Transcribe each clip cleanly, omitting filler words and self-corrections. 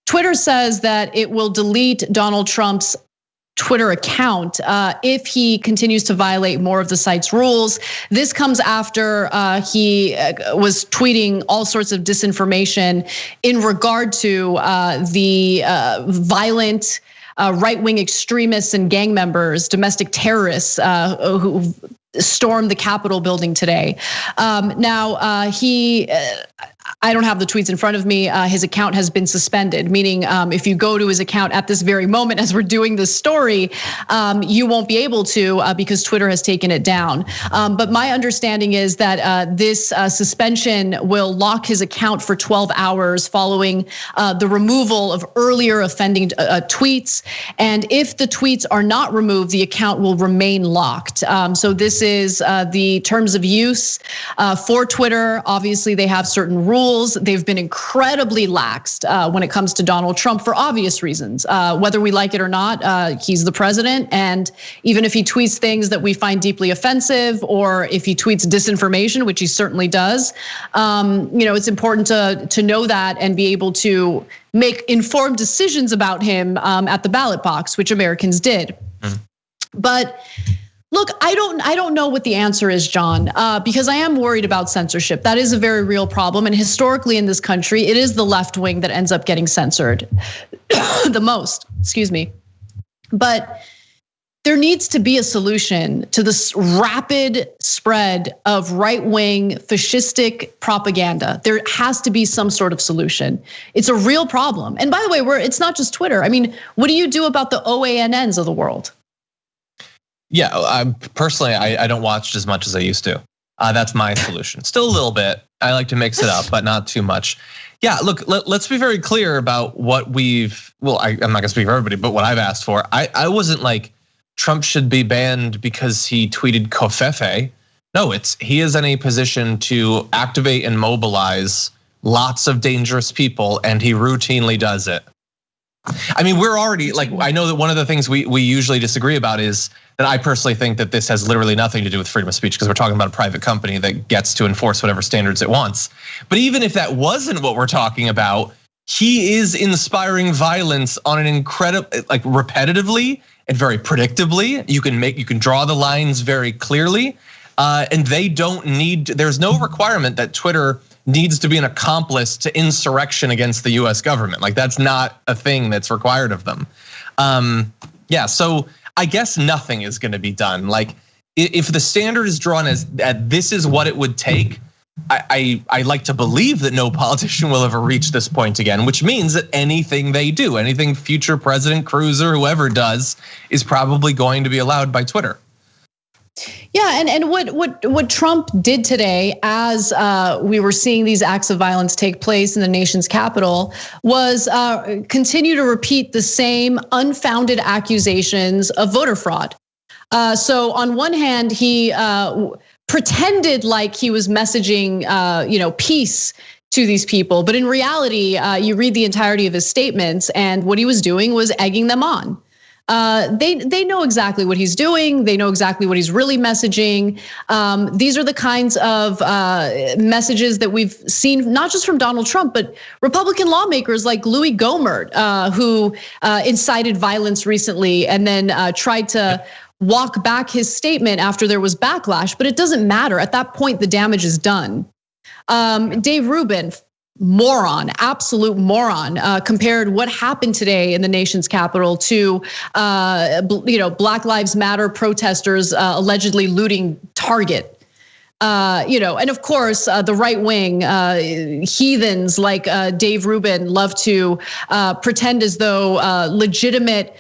Twitter says that it will delete Donald Trump's Twitter account if he continues to violate more of the site's rules. This comes after he was tweeting all sorts of disinformation in regard to the violent right-wing extremists and gang members, domestic terrorists who stormed the Capitol building today. Now I don't have the tweets in front of me. His account has been suspended, meaning if you go to his account at this very moment as we're doing this story, you won't be able to because Twitter has taken it down. But my understanding is that this suspension will lock his account for 12 hours following the removal of earlier offending tweets. And if the tweets are not removed, the account will remain locked. So this is the terms of use for Twitter. Obviously, they have certain rules. They've been incredibly laxed when it comes to Donald Trump for obvious reasons. Whether we like it or not, he's the president. And even if he tweets things that we find deeply offensive, or if he tweets disinformation, which he certainly does, it's important to know that and be able to make informed decisions about him at the ballot box, which Americans did. But look, I don't know what the answer is, John, because I am worried about censorship. That is a very real problem. And historically in this country, it is the left wing that ends up getting censored the most, excuse me. But there needs to be a solution to this rapid spread of right-wing fascistic propaganda. There has to be some sort of solution. It's a real problem. And by the way, it's not just Twitter. I mean, what do you do about the OANNs of the world? Yeah, personally, I don't watch as much as I used to. That's my solution. Still a little bit. I like to mix it up, but not too much. Yeah, look, let's be very clear about what I'm not gonna speak for everybody, but what I've asked for. I wasn't like Trump should be banned because he tweeted Covfefe. No, he is in a position to activate and mobilize lots of dangerous people, and he routinely does it. I mean, we're already like, I know that one of the things we usually disagree about is that I personally think that this has literally nothing to do with freedom of speech because we're talking about a private company that gets to enforce whatever standards it wants. But even if that wasn't what we're talking about, he is inspiring violence on an incredible, like repetitively and very predictably. You can draw the lines very clearly, and there's no requirement that Twitter needs to be an accomplice to insurrection against the US government. Like that's not a thing that's required of them. Yeah, so I guess nothing is gonna be done. Like if the standard is drawn as that this is what it would take, I like to believe that no politician will ever reach this point again, which means that anything they do, anything future President Cruz or whoever does is probably going to be allowed by Twitter. Yeah, and what Trump did today, as we were seeing these acts of violence take place in the nation's capital, was continue to repeat the same unfounded accusations of voter fraud. So on one hand, he pretended like he was messaging, peace to these people, but in reality, you read the entirety of his statements, and what he was doing was egging them on. They know exactly what he's doing. They know exactly what he's really messaging. These are the kinds of messages that we've seen, not just from Donald Trump, but Republican lawmakers like Louis Gohmert, who incited violence recently and then tried to walk back his statement after there was backlash. But it doesn't matter. At that point, the damage is done. Dave Rubin, moron, absolute moron, compared what happened today in the nation's capital to, Black Lives Matter protesters allegedly looting Target. And of course, the right wing heathens like Dave Rubin love to pretend as though legitimate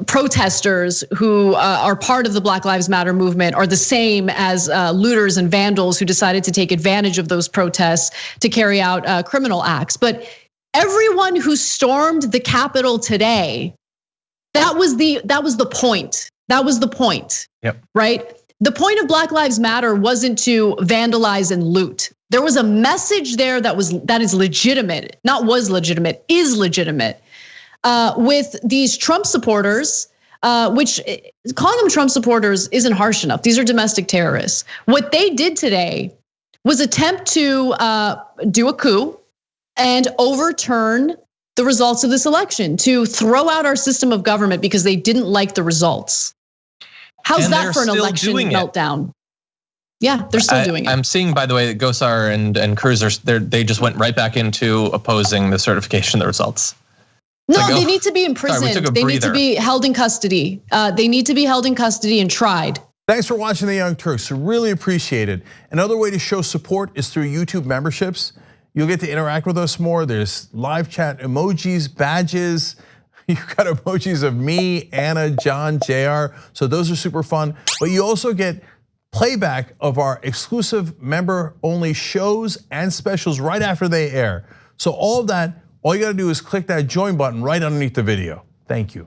protesters who are part of the Black Lives Matter movement are the same as looters and vandals who decided to take advantage of those protests to carry out criminal acts. But everyone who stormed the Capitol today, that was the point. That was the point. Yep. Right? The point of Black Lives Matter wasn't to vandalize and loot. There was a message there that is legitimate, not was legitimate, is legitimate. With these Trump supporters, which calling them Trump supporters isn't harsh enough. These are domestic terrorists. What they did today was attempt to do a coup and overturn the results of this election, to throw out our system of government because they didn't like the results. How's that for an election meltdown? Yeah, they're still doing it. I'm seeing, by the way, that Gosar and Cruz they just went right back into opposing the certification of the results. No, they need to be imprisoned. They need to be held in custody. They need to be held in custody and tried. Thanks for watching The Young Turks. Really appreciate it. Another way to show support is through YouTube memberships. You'll get to interact with us more. There's live chat emojis, badges. You've got emojis of me, Anna, John, JR. So those are super fun. But you also get playback of our exclusive member-only shows and specials right after they air. So all of that, all you gotta do is click that join button right underneath the video. Thank you.